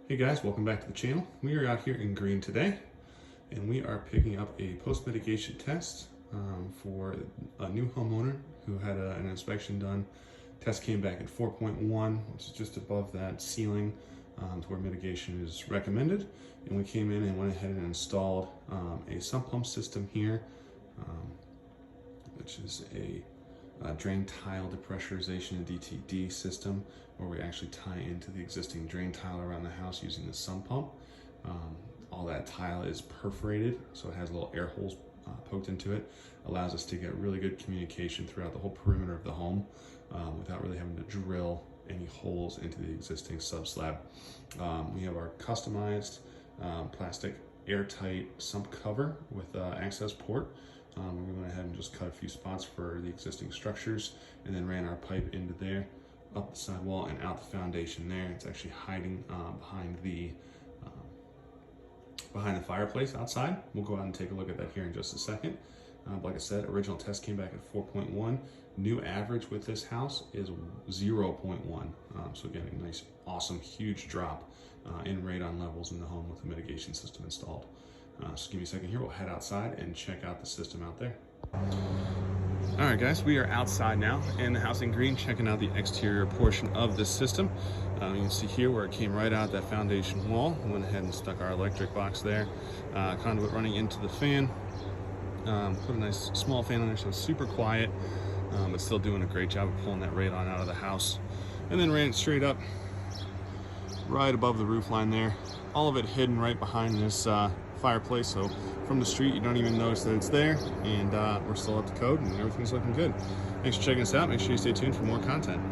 Hey guys, welcome back to the channel. We are out here in Green today, and we are picking up a post-mitigation test for a new homeowner who had an inspection done. Test came back at 4.1, which is just above that ceiling to where mitigation is recommended. And we came in and went ahead and installed a sump pump system here, which is a drain tile depressurization and DTD system, where we actually tie into the existing drain tile around the house using the sump pump. All that tile is perforated, so it has little air holes poked into it. Allows us to get really good communication throughout the whole perimeter of the home without really having to drill any holes into the existing subslab. We have our customized plastic airtight sump cover with access port. We went ahead and just cut a few spots for the existing structures and then ran our pipe into there, up the sidewall and out the foundation there. It's actually hiding behind the fireplace outside. We'll go out and take a look at that here in just a second. Like I said, original test came back at 4.1. New average with this house is 0.1. So again, a nice, awesome, huge drop in radon levels in the home with the mitigation system installed. So give me a second here, we'll head outside and check out the system out there. All right guys, we are outside now in the house in Green, checking out the exterior portion of this system. You can see here where it came right out that foundation wall. We went ahead and stuck our electric box there, conduit running into the fan. Put a nice small fan on there so it's super quiet, but still doing a great job of pulling that radon out of the house. And then ran it straight up right above the roof line there. All of it hidden right behind this fireplace, so from the street you don't even notice that it's there, and we're still up to code and everything's looking good. Thanks for checking us out. Make sure you stay tuned for more content.